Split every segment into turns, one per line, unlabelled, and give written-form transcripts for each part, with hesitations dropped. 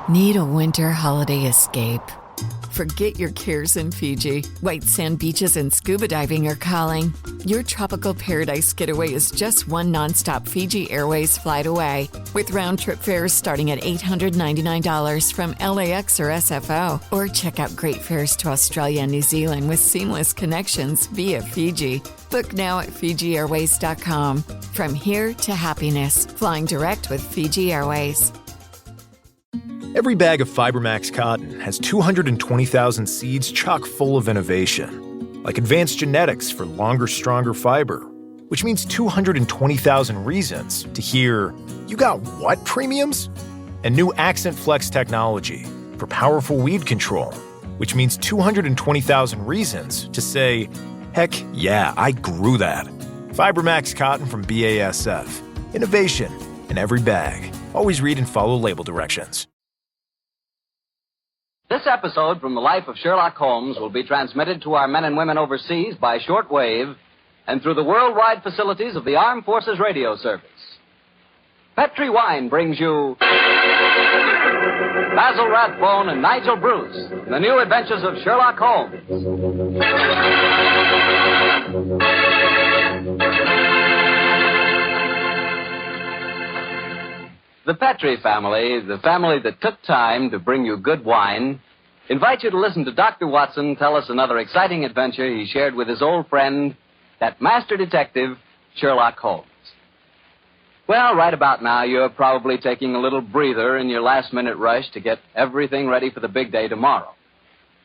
Need a winter holiday escape? Forget your cares in Fiji. White sand beaches and scuba diving are calling. Your tropical paradise getaway is just one nonstop Fiji Airways flight away. With round-trip fares starting at $899 from LAX or SFO. Or check out great fares to Australia and New Zealand with seamless connections via Fiji. Book now at FijiAirways.com. From here to happiness, flying direct with Fiji Airways.
Every bag of Fibermax cotton has 220,000 seeds chock full of innovation, like advanced genetics for longer, stronger fiber, which means 220,000 reasons to hear, "You got what premiums?" And new Accent Flex technology for powerful weed control, which means 220,000 reasons to say, "Heck yeah, I grew that." Fibermax cotton from BASF. Innovation in every bag. Always read and follow label directions.
This episode from the life of Sherlock Holmes will be transmitted to our men and women overseas by shortwave and through the worldwide facilities of the Armed Forces Radio Service. Petri Wine brings you Basil Rathbone and Nigel Bruce in the new adventures of Sherlock Holmes. The Petri family, the family that took time to bring you good wine, invite you to listen to Dr. Watson tell us another exciting adventure he shared with his old friend, that master detective, Sherlock Holmes. Well, right about now, you're probably taking a little breather in your last-minute rush to get everything ready for the big day tomorrow.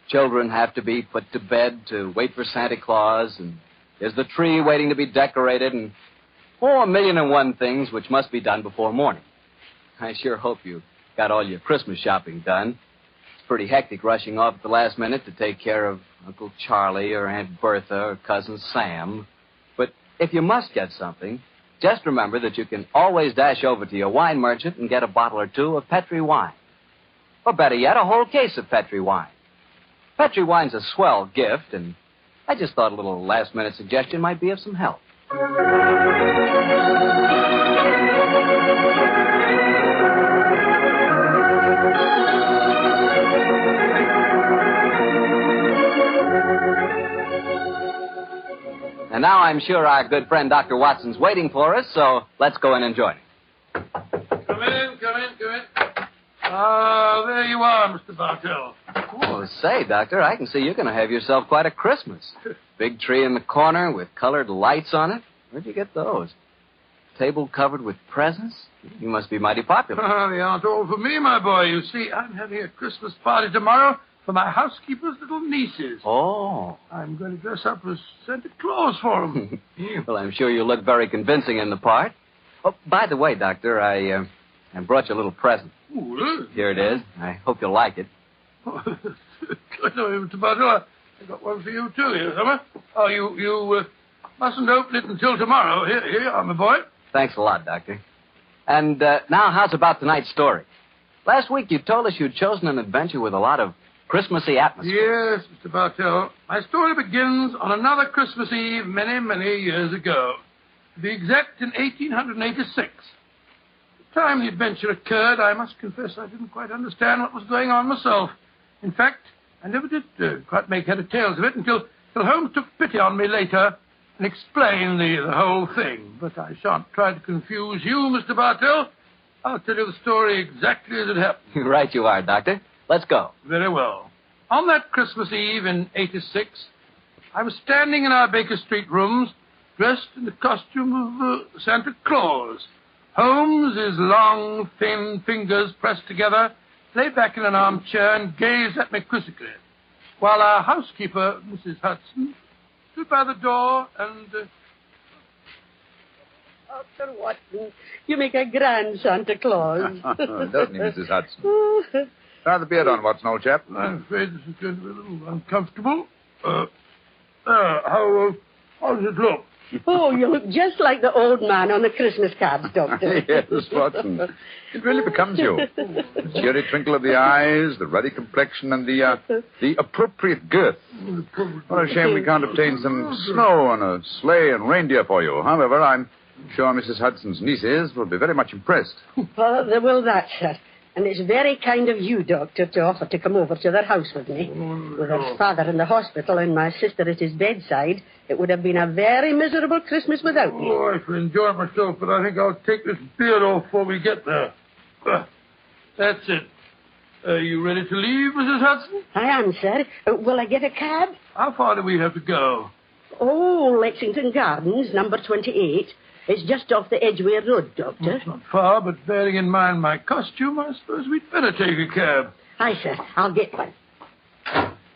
Children have to be put to bed to wait for Santa Claus, and there's the tree waiting to be decorated, and, a million and one things which must be done before morning. I sure hope you got all your Christmas shopping done. It's pretty hectic rushing off at the last minute to take care of Uncle Charlie or Aunt Bertha or Cousin Sam. But if you must get something, just remember that you can always dash over to your wine merchant and get a bottle or two of Petri wine. Or better yet, a whole case of Petri wine. Petri wine's a swell gift, and I just thought a little last-minute suggestion might be of some help. And now I'm sure our good friend Dr. Watson's waiting for us, so let's go in and join him.
Come in. Ah, there you are, Mr. Bartell.
Oh, say, Doctor, I can see you're going to have yourself quite a Christmas. Big tree in the corner with colored lights on it. Where'd you get those? Table covered with presents? You must be mighty popular.
They aren't all for me, my boy. You see, I'm having a Christmas party tomorrow for my housekeeper's little nieces.
Oh.
I'm going to dress up as Santa Claus for them.
Well, I'm sure you look very convincing in the part. Oh, by the way, Doctor, I brought you a little present.
Ooh, really?
Here it is. I hope you'll like it.
I know, Mr. Bartell. I got one for you, too, here, Summer. Oh, you mustn't open it until tomorrow. Here you are, my boy.
Thanks a lot, Doctor. And now, how's about tonight's story? Last week you told us you'd chosen an adventure with a lot of Christmassy atmosphere.
Yes, Mr. Bartell. My story begins on another Christmas Eve many, many years ago. To be exact, in 1886. The time the adventure occurred, I must confess I didn't quite understand what was going on myself. In fact, I never did quite make head or tails of it until Holmes took pity on me later and explained the whole thing. But I shan't try to confuse you, Mr. Bartell. I'll tell you the story exactly as it happened.
Right you are, Doctor. Let's go.
Very well. On that Christmas Eve in 86, I was standing in our Baker Street rooms, dressed in the costume of Santa Claus. Holmes, his long, thin fingers pressed together, lay back in an armchair and gazed at me quizzically, while our housekeeper, Mrs. Hudson, stood by the door and...
Dr. Watson, you make a grand Santa Claus.
Doesn't he, Mrs. Hudson? Try the beard on, Watson, old chap.
I'm afraid this is going to be a little uncomfortable. How does it look?
Oh, you look just like the old man on the Christmas cards, Doctor.
Yes, Watson. It really becomes you. The cheery twinkle of the eyes, the ruddy complexion, and the appropriate girth. What a shame we can't obtain some snow on a sleigh and reindeer for you. However, I'm sure Mrs. Hudson's nieces will be very much impressed.
Well, they will that, sir. And it's very kind of you, Doctor, to offer to come over to their house with me. With her father in the hospital and my sister at his bedside, it would have been a very miserable Christmas without me.
Oh, I shall enjoy myself, but I think I'll take this beard off before we get there. That's it. Are you ready to leave, Mrs. Hudson?
I am, sir. Will I get a cab?
How far do we have to go?
Oh, Lexington Gardens, number 28. It's just off the Edgware Road, Doctor.
It's not far, but bearing in mind my costume, I suppose we'd better take a cab.
Aye, sir. I'll get one.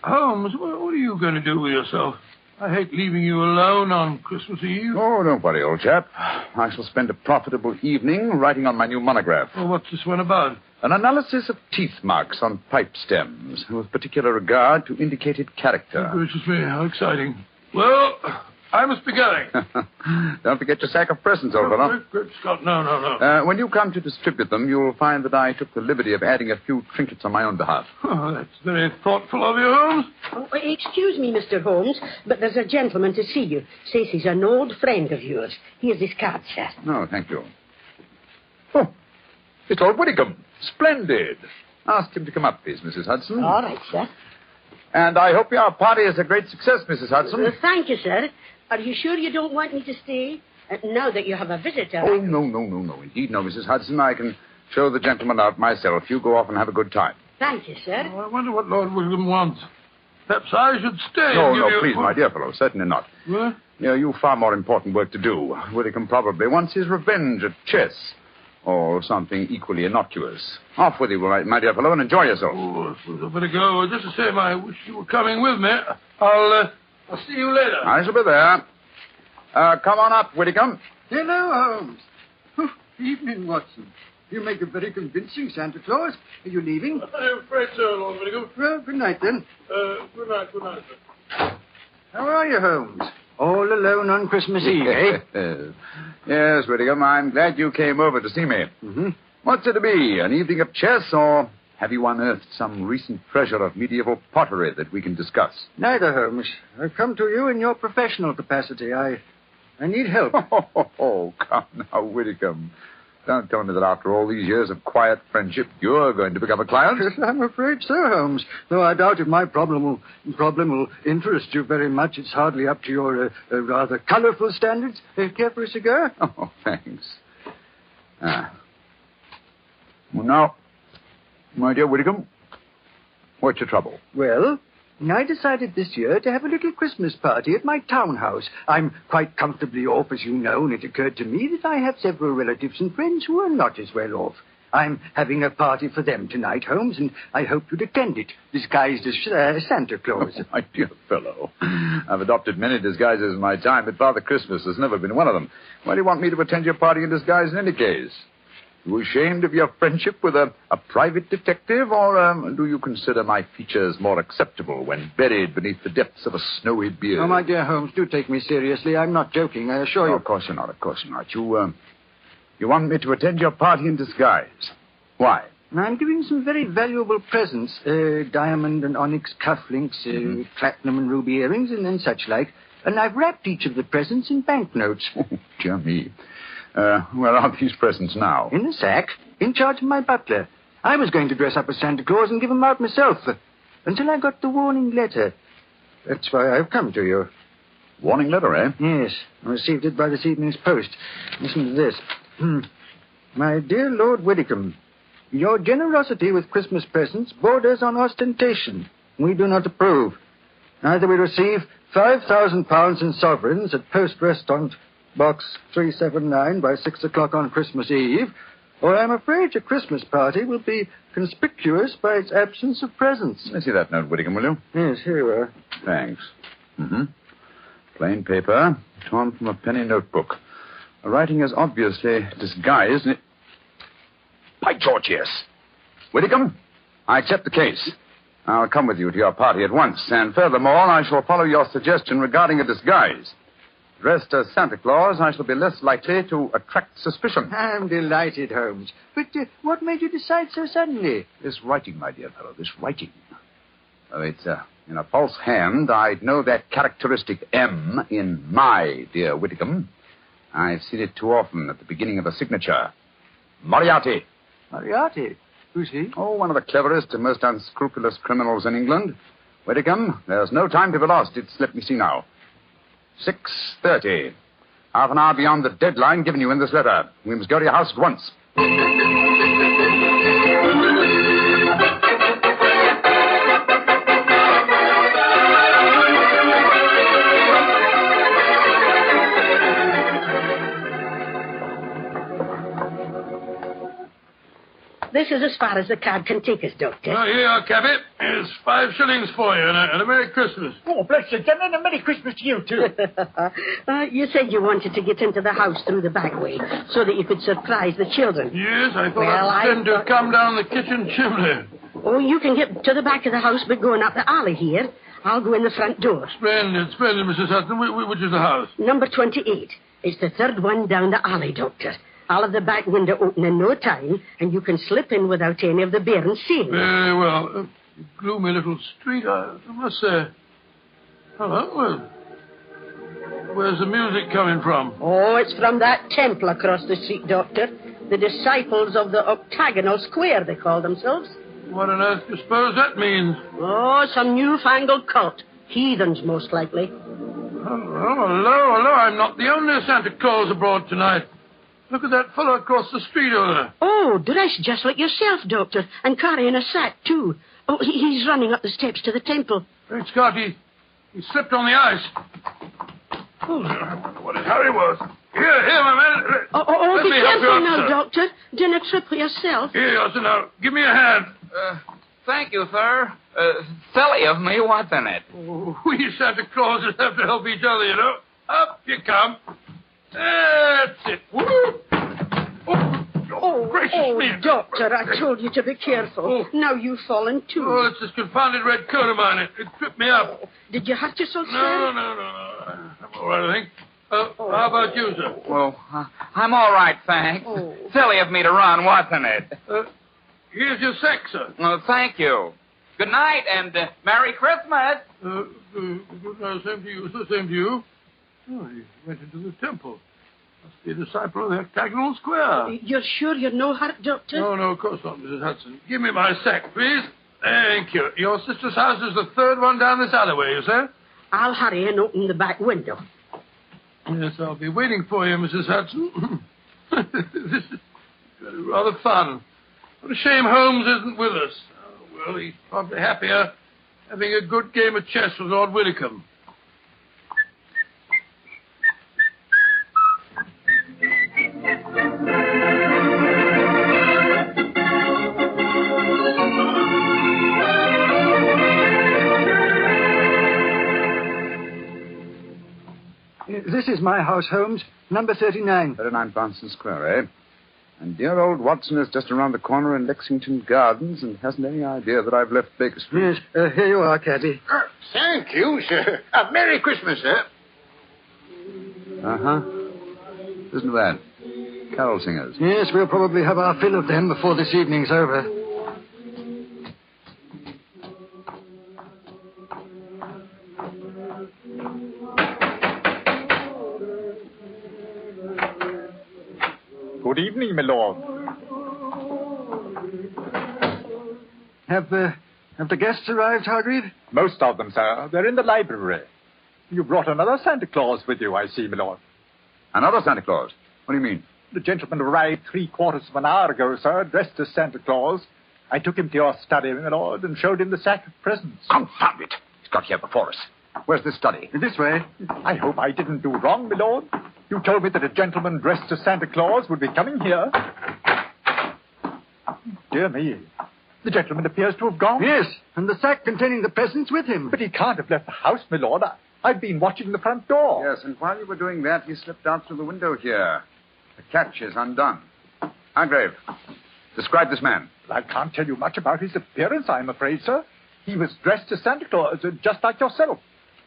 Holmes, what are you going to do with yourself? I hate leaving you alone on Christmas Eve.
Oh, don't worry, old chap. I shall spend a profitable evening writing on my new monograph.
Well, what's this one about?
An analysis of teeth marks on pipe stems, with particular regard to indicated character.
Oh, gracious me, how exciting. Well, I must be going.
Don't forget your sack of presents, old fellow.
Great Scott, no.
When you come to distribute them, you'll find that I took the liberty of adding a few trinkets on my own behalf.
Oh, that's very thoughtful of you, Holmes.
Oh, excuse me, Mr. Holmes, but there's a gentleman to see you. Says he's an old friend of yours. Here's his card, sir.
No, thank you. Oh, it's Lord Whittingham. Splendid. Ask him to come up, please, Mrs. Hudson.
All right, sir.
And I hope your party is a great success, Mrs. Hudson.
Thank you, sir. Are you sure you don't want me to stay? Now that you have a visitor.
Oh, no. Indeed, no, Mrs. Hudson. I can show the gentleman out myself. You go off and have a good time.
Thank you, sir.
Oh, I wonder what Lord William wants. Perhaps I should stay.
No, please, my dear fellow. Certainly not.
What?
You've far more important work to do. Whittingham probably wants his revenge at chess. Or something equally innocuous. Off with you, my dear fellow, and enjoy yourself.
Oh, I suppose I better go. Just the same, I wish you were coming with me. I'll see you later.
I shall be there. Come on up, Whittingham.
Hello, Holmes. Evening, Watson. You make a very convincing Santa Claus. Are you leaving?
I'm afraid so, Lord Whittingham.
Well, good night, then.
Good night, sir.
How are you, Holmes? All alone on Christmas Eve, eh?
Yes, Whittingham, I'm glad you came over to see me.
Mm-hmm.
What's it to be, an evening of chess, or have you unearthed some recent treasure of medieval pottery that we can discuss?
Neither, Holmes. I've come to you in your professional capacity. I need help.
Oh, come now, Whittingham. Don't tell me that after all these years of quiet friendship, you're going to become a client.
I'm afraid so, Holmes. Though I doubt if my problem will interest you very much. It's hardly up to your rather colorful standards. Care for a cigar?
Oh, thanks. Well, now, my dear Whittingham, what's your trouble?
Well, I decided this year to have a little Christmas party at my townhouse. I'm quite comfortably off, as you know, and it occurred to me that I have several relatives and friends who are not as well off. I'm having a party for them tonight, Holmes, and I hope you'd attend it, disguised as Santa Claus.
Oh, my dear fellow, I've adopted many disguises in my time, but Father Christmas has never been one of them. Why do you want me to attend your party in disguise in any case? You ashamed of your friendship with a private detective, or do you consider my features more acceptable when buried beneath the depths of a snowy beard?
Oh, my dear Holmes, do take me seriously. I'm not joking, I assure you.
Of course you're not, You want me to attend your party in disguise. Why?
I'm giving some very valuable presents. Diamond and onyx cufflinks, platinum and ruby earrings, and such like. And I've wrapped each of the presents in banknotes.
Oh, dear me. Where are these presents now?
In a sack, in charge of my butler. I was going to dress up as Santa Claus and give them out myself, until I got the warning letter. That's why I've come to you.
Warning letter, eh?
Yes, I received it by this evening's post. Listen to this. My dear Lord Whittingham, your generosity with Christmas presents borders on ostentation. We do not approve. Either we receive £5,000 in sovereigns at Post Restaurant Box 379 by 6 o'clock on Christmas Eve, or I'm afraid your Christmas party will be conspicuous by its absence of presents.
Let me see that note, Whittingham, will you?
Yes, here you are.
Thanks. Plain paper, torn from a penny notebook. The writing is obviously disguised. By George, yes. Whittingham, I accept the case. I'll come with you to your party at once, and furthermore, I shall follow your suggestion regarding a disguise. Dressed as Santa Claus, I shall be less likely to attract suspicion.
I'm delighted, Holmes. But what made you decide so suddenly?
This writing, my dear fellow, this writing. Oh, it's in a false hand. I'd know that characteristic M in my dear Whittingham. I've seen it too often at the beginning of a signature. Moriarty.
Moriarty? Who's he?
Oh, one of the cleverest and most unscrupulous criminals in England. Whitcomb, there's no time to be lost. Let me see now. 6:30. Half an hour beyond the deadline given you in this letter. We must go to your house at once.
This is as far as the cab can take us, Doctor.
Oh, here you are, cabby. Here's 5 shillings for you and a Merry Christmas.
Oh, bless you, gentlemen, and Merry Christmas to you, too.
You said you wanted to get into the house through the back way so that you could surprise the children.
Yes, I thought I'd pretend to come down the kitchen chimney.
Oh, you can get to the back of the house by going up the alley here. I'll go in the front door.
Splendid, Mrs. Hudson. Which is the house?
Number 28. It's the third one down the alley, Doctor. I'll have the back window open in no time, and you can slip in without any of the bairns seeing.
Very well. Gloomy little street, I must say. Hello. Where's the music coming from?
Oh, it's from that temple across the street, Doctor. The disciples of the octagonal square, they call themselves.
What on earth do you suppose that means?
Oh, some newfangled cult. Heathens, most likely.
Hello. I'm not the only Santa Claus abroad tonight. Look at that fellow across the street over there.
Oh, dressed just like yourself, Doctor, and carrying a sack, too. Oh, he's running up the steps to the temple.
Great Scott, he slipped on the ice. Oh, I wonder what his hurry was. Here, my man.
Oh,
Let
be
me help you
careful
up,
now,
sir.
Doctor. Dinner trip for yourself.
Here you are, sir. Now, give me a hand.
Thank you, sir. Silly of me, what's in it?
Oh, we Santa Clauses have to help each other, you know. Up you come. That's it. Woo! Oh, gracious me.
Doctor, I told you to be careful. Now you've fallen, too.
Oh, it's this confounded red coat of mine. It tripped me up.
Did you hurt yourself, sir?
No. I'm all right, I think. How about you, sir?
Well, I'm all right, thanks.
Oh.
Silly of me to run, wasn't it?
Here's your sack, sir.
Well, thank you. Good night, and Merry Christmas.
Good night, same to you, sir. Same to you. Oh, he went into the temple. Must be a disciple of the octagonal square.
You're sure you're no hurt, Doctor?
No, of course not, Mrs. Hudson. Give me my sack, please. Thank you. Your sister's house is the third one down this alleyway, you say?
I'll hurry and open the back window.
Yes, I'll be waiting for you, Mrs. Hudson. This is rather fun. What a shame Holmes isn't with us. Oh, well, he's probably happier having a good game of chess with Lord Whitcomb.
This is my house, Holmes. Number 39.
39 Branston Square, eh? And dear old Watson is just around the corner in Lexington Gardens and hasn't any idea that I've left Baker Street.
Yes, here you are, Caddy.
Thank you, sir. Merry Christmas, sir.
Uh-huh. Isn't that? Carol singers.
Yes, we'll probably have our fill of them before this evening's over.
Good evening, my lord.
Have the guests arrived, Hargreave?
Most of them, sir. They're in the library. You brought another Santa Claus with you, I see, my lord.
Another Santa Claus? What do you mean?
The gentleman arrived 3/4 of an hour ago, sir, dressed as Santa Claus. I took him to your study, my lord, and showed him the sack of presents.
Confound it! He's got here before us. Where's this study?
This way.
I hope I didn't do wrong, my lord. You told me that a gentleman dressed as Santa Claus would be coming here. Dear me. The gentleman appears to have gone.
Yes, and the sack containing the presents with him.
But he can't have left the house, my lord. I've been watching the front door.
Yes, and while you were doing that, he slipped out through the window here. The catch is undone. Hargrave, describe this man.
I can't tell you much about his appearance, I'm afraid, sir. He was dressed as Santa Claus, just like yourself.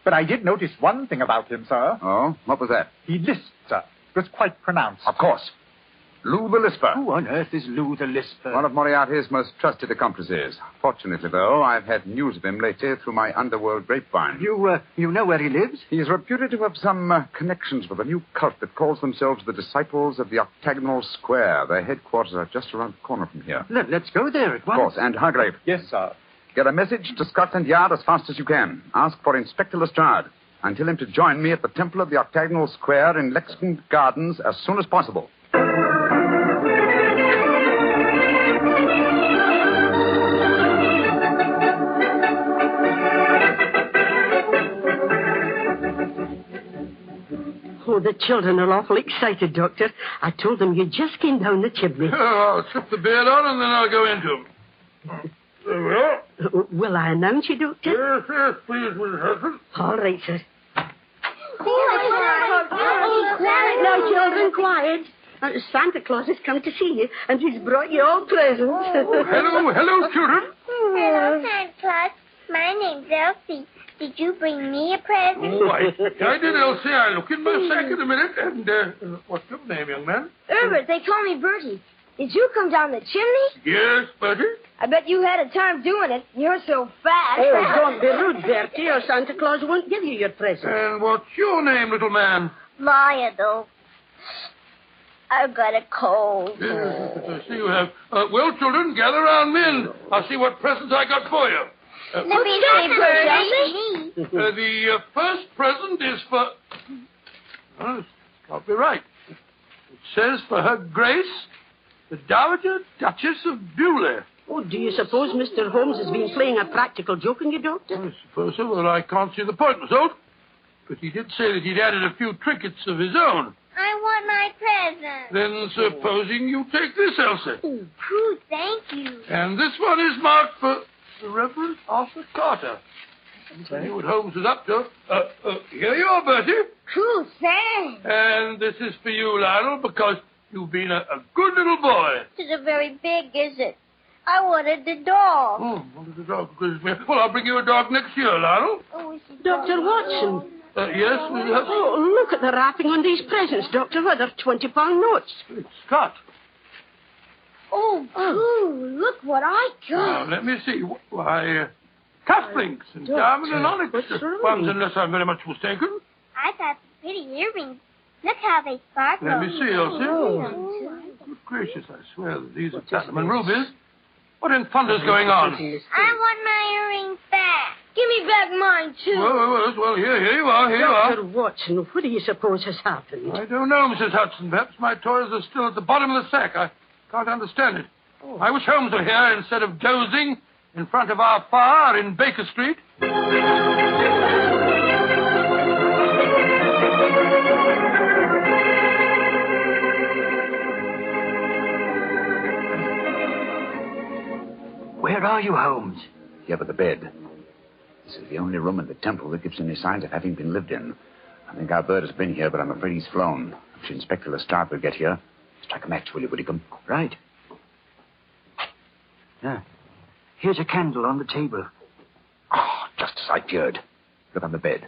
But I did notice one thing about him, sir.
Oh, what was that?
He lisped, sir. It was quite pronounced.
Of course. Lou the Lisper.
Who on earth is Lou the Lisper?
One of Moriarty's most trusted accomplices. Fortunately, though, I've had news of him lately through my underworld grapevine.
You know where he lives?
He is reputed to have some connections with a new cult that calls themselves the Disciples of the Octagonal Square. Their headquarters are just around the corner from here.
Let's go there at once.
Of course. And Hargrave.
Yes, sir.
Get a message to Scotland Yard as fast as you can. Ask for Inspector Lestrade and tell him to join me at the Temple of the Octagonal Square in Lexington Gardens as soon as possible.
Oh, the children are awful excited, Doctor. I told them you just came down the chimney.
I'll slip the beard on and then I'll go into him. There we are.
Will I announce you, Doctor?
Yes, yes, please, Mrs. Hudson.
All right, sir. Now, children, quiet. Santa Claus has come to see you, and he's brought you all presents.
Hello, children.
Hello, Santa Claus. My name's Elsie. Did you bring me a present?
Oh, I did, Elsie. I'll look in my sack in a minute. And what's your name, young man?
Herbert, they call me Bertie. Did you come down the chimney?
Yes, Bertie.
I bet you had a time doing it. You're so fast.
Oh, don't be rude, Bertie, or Santa Claus won't give you your present.
And what's your name, little man?
Maya, though. I've got a cold.
Yes, I see you have. Well, children, gather around me and I'll see what presents I got for you.
Let me see, Bertie.
The first present is for... Oh, it's got to be right. It says for Her Grace, the Dowager Duchess of Bewley.
Oh, do you suppose Mr. Holmes has been playing a practical joke on you, Doctor?
I suppose so, but I can't see the point myself. But he did say that he'd added a few trinkets of his own.
I want my present.
Then supposing you take this, Elsie.
Ooh, thank you.
And this one is marked for the Reverend Arthur Carter. I knew what Holmes was up to. Here you are, Bertie.
Cool, thanks.
And this is for you, Lionel, because you've been a good little boy.
This isn't very big, is it? I wanted the dog.
Oh, wanted the dog. Well, I'll bring you a dog next year, Lionel.
Oh,
Dr. Watson.
Yes, we have...
Oh, look at the wrapping on these presents, Doctor. Well, they're £20 notes.
It's Scott.
Oh, cool. Look what I
Now,
got.
let me see. Why, cufflinks and diamond and onyx ones, unless I'm very much mistaken.
I got some pretty earrings. Look how they sparkle.
Let me see, Elsie. Good gracious, I swear that these are platinum and rubies. What in thunder's going on?
I want my earrings back. Give me back mine, too.
Well, here you are, here you are.
Dr. Watson, what do you suppose has happened?
I don't know, Mrs. Hudson. Perhaps my toys are still at the bottom of the sack. I can't understand it. I wish Holmes were here instead of dozing in front of our fire in Baker Street.
Where are you, Holmes?
Here by the bed. This is the only room in the temple that gives any signs of having been lived in. I think our bird has been here, but I'm afraid he's flown. If Inspector Lestrade will get here, strike a match, will you, Whitcomb?
Right. Now, here's a candle on the table.
Oh, just as I feared. Look on the bed.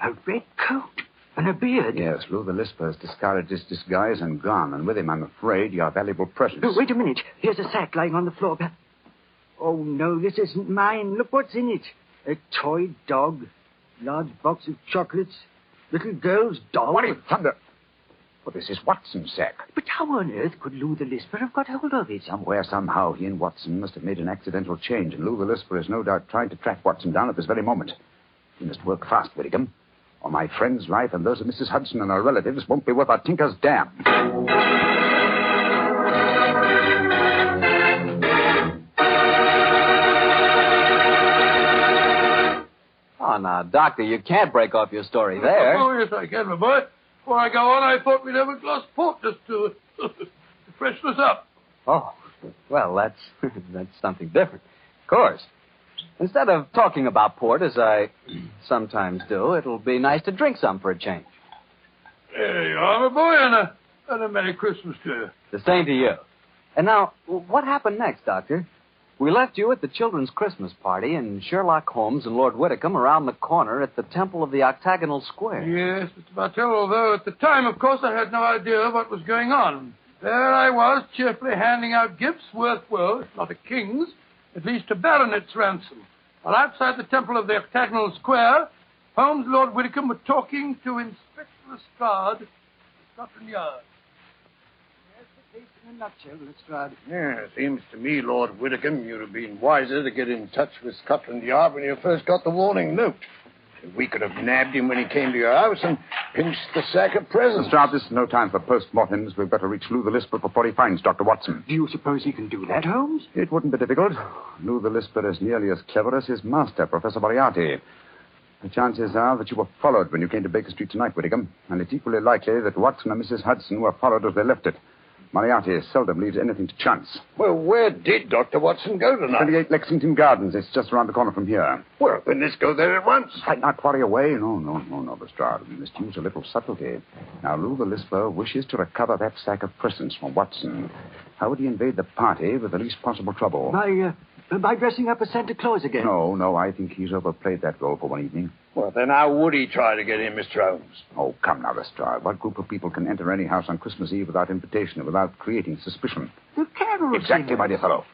A red coat and a beard.
Yes, Lou the Lisper has discarded his disguise and gone, and with him, I'm afraid, your valuable presents.
Oh, wait a minute. Here's a sack lying on the floor. Oh, no, this isn't mine. Look what's in it. A toy dog, large box of chocolates, little girl's doll.
What in thunder? Well, this is Watson's sack.
But how on earth could Lou the Lisper have got hold of it?
Somewhere, somehow, he and Watson must have made an accidental change, and Lou the Lisper is no doubt trying to track Watson down at this very moment. We must work fast, Whitcomb, or my friend's life and those of Mrs. Hudson and her relatives won't be worth a tinker's dam.
Oh, now, Doctor, you can't break off your story there.
Oh, yes, I can, my boy. Before I go on, I thought we'd have a glass of port just to freshen us up.
Oh, well, that's something different. Of course. Instead of talking about port, as I sometimes do, it'll be nice to drink some for a change.
There you are, my boy, and a Merry Christmas to you.
The same to you. And now, what happened next, Doctor? We left you at the children's Christmas party, and Sherlock Holmes and Lord Whitcomb around the corner at the Temple of the Octagonal Square.
Yes, Mr. Bartell, although at the time, of course, I had no idea what was going on. There I was, cheerfully handing out gifts worth, well, if not a king's, at least a baronet's ransom. While outside the temple of the octagonal square, Holmes and Lord Widdicombe were talking to Inspector Lestrade of Scotland Yard.
That's the case in a nutshell, Lestrade.
Yeah, seems to me, Lord Widdicombe, you'd have been wiser to get in touch with Scotland Yard when you first got the warning note. We could have nabbed him when he came to your house and pinched the sack of presents.
Lestrade, this is no time for post-mortems. We'd better reach Lou the Lisper before he finds Dr. Watson.
Do you suppose he can do that, Holmes?
It wouldn't be difficult. Lou the Lisper is nearly as clever as his master, Professor Moriarty. The chances are that you were followed when you came to Baker Street tonight, Widdicombe, and it's equally likely that Watson and Mrs. Hudson were followed as they left it. Moriarty seldom leaves anything to chance.
Well, where did Dr. Watson go tonight?
28 Lexington Gardens. It's just around the corner from here.
Well, then let's go there at once.
Fight not worry away. No, Lestrade. We must use a little subtlety. Now, Lou the Lisper wishes to recover that sack of presents from Watson. How would he invade the party with the least possible trouble?
By dressing up as Santa Claus again?
No, I think he's overplayed that role for one evening.
Well, then how would he try to get in, Mr. Holmes?
Oh, come now, Lestrade. What group of people can enter any house on Christmas Eve without invitation and without creating suspicion?
The carol
Exactly,
singers.
my dear fellow.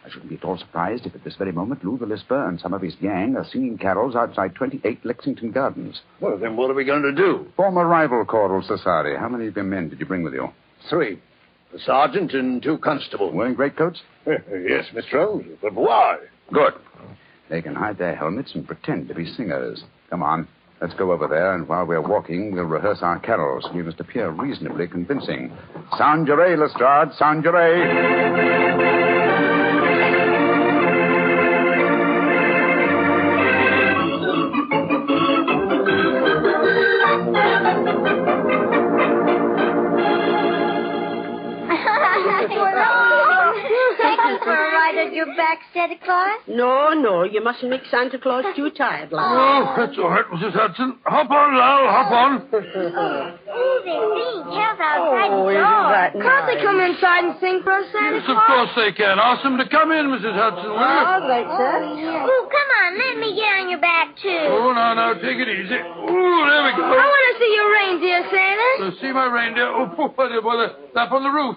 I shouldn't be at all surprised if at this very moment Lou the Lisper and some of his gang are singing carols outside 28 Lexington Gardens.
Well, then what are we going to do?
Form a rival choral society. How many of your men did you bring with you?
3. A sergeant and 2 constables.
Wearing greatcoats?
Yes, Mr. Holmes. But why?
Good. They can hide their helmets and pretend to be singers. Come on. Let's go over there, and while we're walking, we'll rehearse our carols. We must appear reasonably convincing. Sound your A, Lestrade. Sound your A.
Your back, Santa Claus?
No, you mustn't make Santa Claus too tired, lad.
Oh, that's all right, Mrs. Hudson. Hop on, Lal, hop on.
Ooh, they're singing carols outside the
Isn't
door.
that
Can't they
nice?
come inside and sing for us, Santa
Yes, of
Claus?
course they can. Ask them to come in, Mrs. Hudson, will you?
All right, sir.
Ooh, come on, let me get on your back, too.
Oh, now, take it easy. Ooh, there we go.
I want to see your reindeer, Santa.
See my reindeer? Oh, they're up on the roof.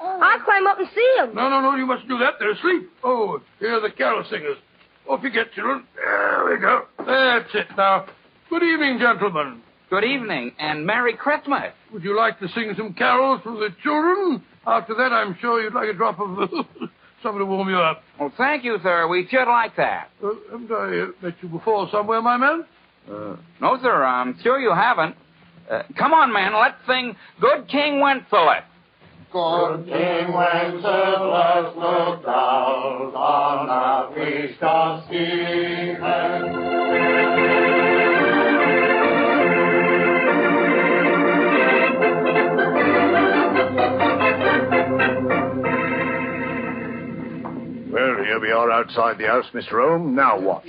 I'll climb up and see them.
No, you mustn't do that. They're asleep. Oh, here are the carol singers. Off you get, children. There we go. That's it now. Good evening, gentlemen.
Good evening, and Merry Christmas.
Would you like to sing some carols for the children? After that, I'm sure you'd like a drop of something to warm you up.
Well, thank you, sir. We should like that.
Haven't I met you before somewhere, my man?
No, sir, I'm sure you haven't. Come on, man, let's sing Good King Wenceslas.
Good King Wenceslas looked out on a feast of Stephen.
Well, here we are outside the house, Mr. Holmes. Now what?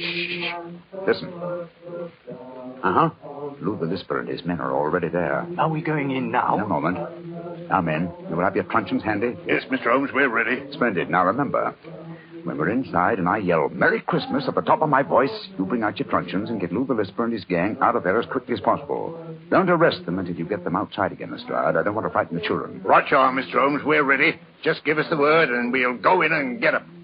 Listen. Uh-huh. Lou the Lisper and his men are already there.
Are we going in now?
In a moment. Now, men, you will have your truncheons handy?
Yes, Mr. Holmes, we're ready.
Splendid. Now, remember, when we're inside and I yell Merry Christmas at the top of my voice, you bring out your truncheons and get Lou the Lisper and his gang out of there as quickly as possible. Don't arrest them until you get them outside again, Lestrade. I don't want to frighten the children.
Right you are, Mr. Holmes. We're ready. Just give us the word and we'll go in and get them.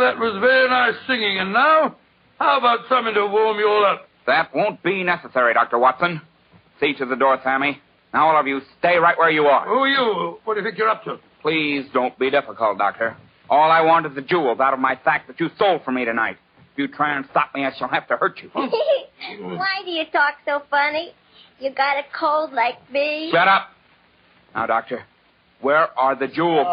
That was very nice singing. And now, how about something to warm you all up?
That won't be necessary, Dr. Watson. See to the door, Sammy. Now, all of you, stay right where you are.
Who are you? What do you think you're up to?
Please don't be difficult, Doctor. All I want is the jewels out of my sack that you stole from me tonight. If you try and stop me, I shall have to hurt you.
Why do you talk so funny? You got a cold like me?
Shut up. Now, Doctor, where are the jewels?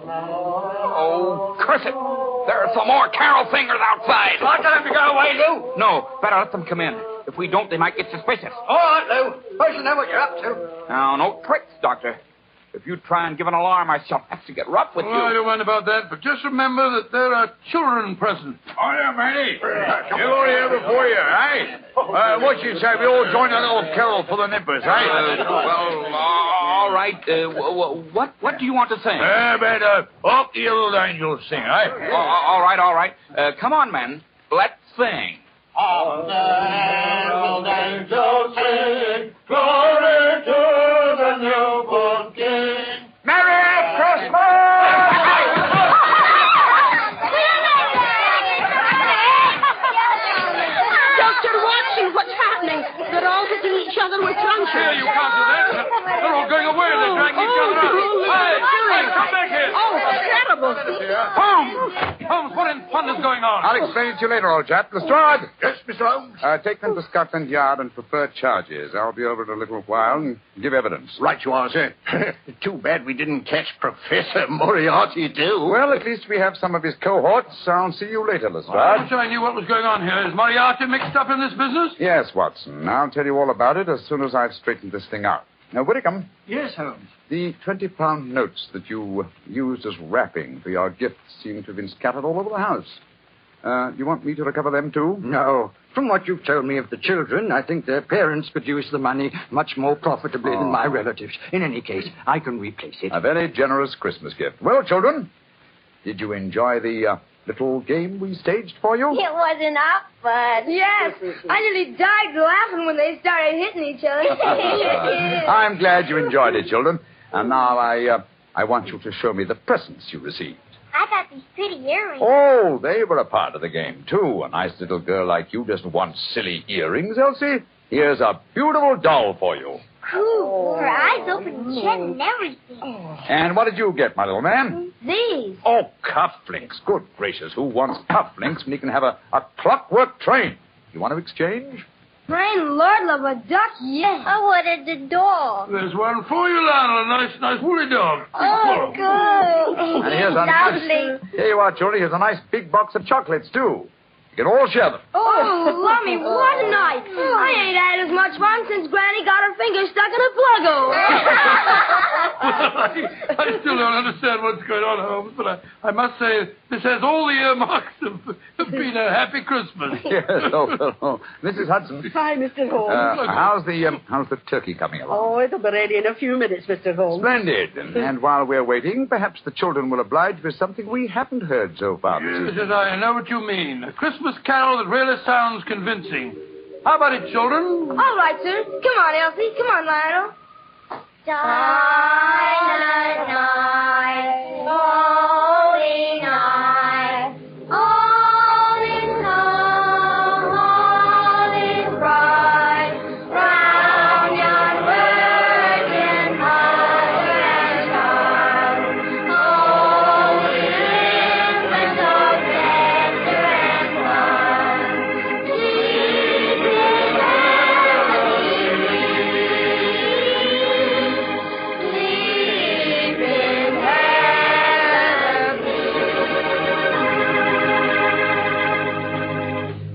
Oh, curse it. There are some more carol singers outside.
I'll tell them to go away, Lou.
No, better let them come in. If we don't, they might get suspicious.
All right, Lou. I shall know what you're up to.
Now, no tricks, Doctor. If you try and give an alarm, I shall have to get rough with you.
I don't mind about that, but just remember that there are children present.
Oh, yeah, Manny. You all here before you, eh? What you say, we all join a little carol for the nippers, eh?
All all right. What do you want to sing?
Better up the old angel sing, eh?
All right. Come on, men. Let's sing.
On the herald angels sing, glory to the newborn King.
Merry Christmas!
Dr. Watson, what's happening? They're all hitting each other with truncheons.
Here, you can't do that. They're all going away. They're dragging each other out. Hey, come back here.
Oh, terrible.
Holmes, what in thunder's going on?
I'll explain it to you later, old chap. Lestrade!
Yes, Mr. Holmes?
Take them to Scotland Yard and prefer charges. I'll be over in a little while and give evidence.
Right you are, sir. Too bad we didn't catch Professor Moriarty, too.
Well, at least we have some of his cohorts. I'll see you later, Lestrade.
I wish I knew what was going on here. Is Moriarty mixed up in this business?
Yes, Watson. I'll tell you all about it as soon as I've straightened this thing out. Now, Whitcomb.
Yes, Holmes.
The 20-pound notes that you used as wrapping for your gifts seem to have been scattered all over the house. Do you want me to recover them, too?
No. From what you've told me of the children, I think their parents could use the money much more profitably than my relatives. In any case, I can replace it.
A very generous Christmas gift. Well, children, did you enjoy the little game we staged for you?
It was enough fun.
Yes. I nearly died laughing when they started hitting each other.
I'm glad you enjoyed it, children. And now I want you to show me the presents you received.
I got these pretty earrings.
Oh, they were a part of the game, too. A nice little girl like you doesn't want silly earrings, Elsie. Here's a beautiful doll for you.
Cool. Her eyes open and shed and everything.
And what did you get, my little man?
These.
Oh, cufflinks. Good gracious, who wants cufflinks when he can have a clockwork train? You want to exchange?
Rain, Lord love a duck, yes.
I wanted the dog.
There's one for you, Lionel. A nice woolly dog.
Oh, good.
And here's a
Lovely.
Here you are, children. Here's a nice big box of chocolates, too. You can all share them.
Oh, Lummy, what a night. I ain't had as much fun since Granny got her finger stuck in a plug-o.
I still don't understand what's going on, Holmes, but I must say this has all the earmarks of being a happy Christmas.
Yes, Mrs. Hudson.
Hi, Mr. Holmes.
How's the turkey coming along?
Oh, it'll be ready in a few minutes, Mr. Holmes.
Splendid. And while we're waiting, perhaps the children will oblige with something we haven't heard so far.
Yes, I know what you mean. A Christmas carol that really sounds convincing. How about it, children?
All right, sir. Come on, Elsie. Come on, Lionel.
Silent night, holy night, all is calm, all is bright, round yon virgin mother and child, holy infant of nectar and wine, sleep in heavenly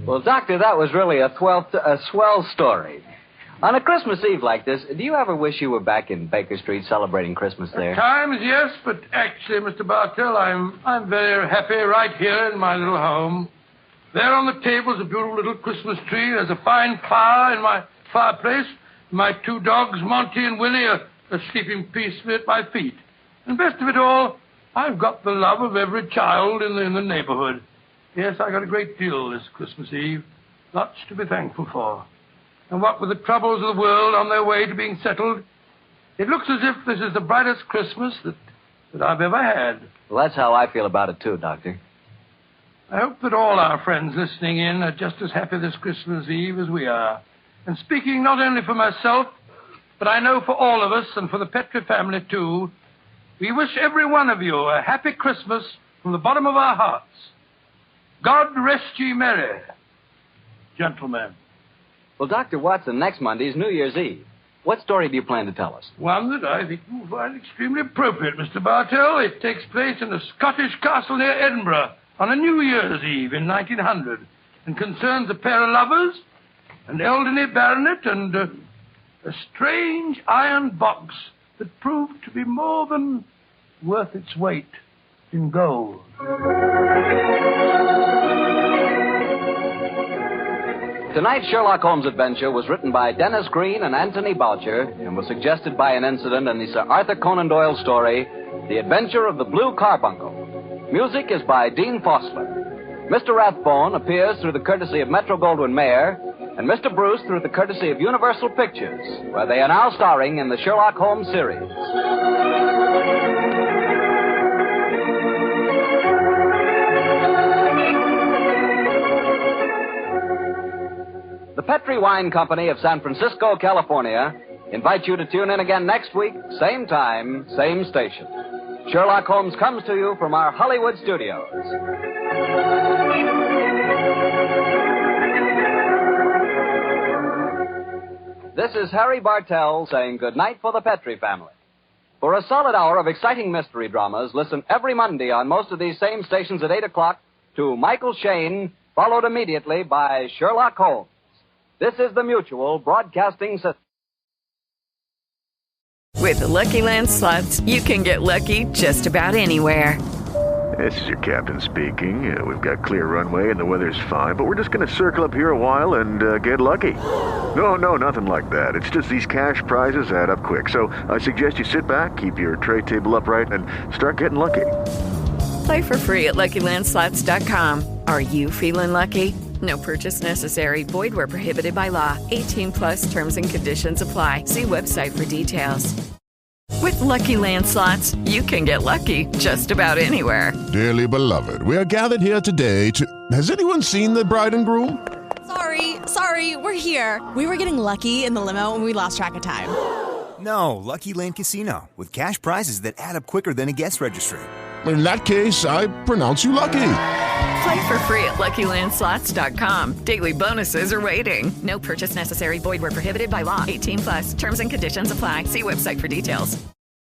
Well, Doctor, that was really a swell story. On a Christmas Eve like this, do you ever wish you were back in Baker Street celebrating Christmas there?
At times, yes, but actually, Mr. Bartell, I'm very happy right here in my little home. There on the table is a beautiful little Christmas tree. There's a fine fire in my fireplace. My two dogs, Monty and Willie, are sleeping peacefully at my feet. And best of it all, I've got the love of every child in the neighborhood. Yes, I got a great deal this Christmas Eve. Lots to be thankful for. And what with the troubles of the world on their way to being settled, it looks as if this is the brightest Christmas that I've ever had.
Well, that's how I feel about it, too, Doctor.
I hope that all our friends listening in are just as happy this Christmas Eve as we are. And speaking not only for myself, but I know for all of us and for the Petrie family, too, we wish every one of you a happy Christmas from the bottom of our hearts. God rest ye merry, gentlemen.
Well, Dr. Watson, next Monday is New Year's Eve. What story do you plan to tell us?
One that I think you will find extremely appropriate, Mr. Bartell. It takes place in a Scottish castle near Edinburgh on a New Year's Eve in 1900 and concerns a pair of lovers, an elderly baronet, and a strange iron box that proved to be more than worth its weight in gold.
Tonight's Sherlock Holmes adventure was written by Dennis Green and Anthony Boucher and was suggested by an incident in the Sir Arthur Conan Doyle story, The Adventure of the Blue Carbuncle. Music is by Dean Fossler. Mr. Rathbone appears through the courtesy of Metro-Goldwyn-Mayer, and Mr. Bruce through the courtesy of Universal Pictures, where they are now starring in the Sherlock Holmes series. The Petri Wine Company of San Francisco, California, invites you to tune in again next week, same time, same station. Sherlock Holmes comes to you from our Hollywood studios. This is Harry Bartell saying goodnight for the Petri family. For a solid hour of exciting mystery dramas, listen every Monday on most of these same stations at 8 o'clock to Michael Shayne, followed immediately by Sherlock Holmes. This is the Mutual Broadcasting System.
With the Lucky Land Slots, you can get lucky just about anywhere.
This is your captain speaking. We've got clear runway and the weather's fine, but we're just going to circle up here a while and get lucky. No, nothing like that. It's just these cash prizes add up quick. So I suggest you sit back, keep your tray table upright, and start getting lucky.
Play for free at LuckyLandSlots.com. Are you feeling lucky? No purchase necessary. Void where prohibited by law. 18 plus terms and conditions apply. See website for details. With Lucky Land Slots, you can get lucky just about anywhere.
Dearly beloved, we are gathered here today to... Has anyone seen the bride and groom?
Sorry, we're here. We were getting lucky in the limo and we lost track of time.
No, Lucky Land Casino, with cash prizes that add up quicker than a guest registry.
In that case, I pronounce you lucky.
Play for free at LuckyLandSlots.com. Daily bonuses are waiting. No purchase necessary. Void where prohibited by law. 18 plus. Terms and conditions apply. See website for details.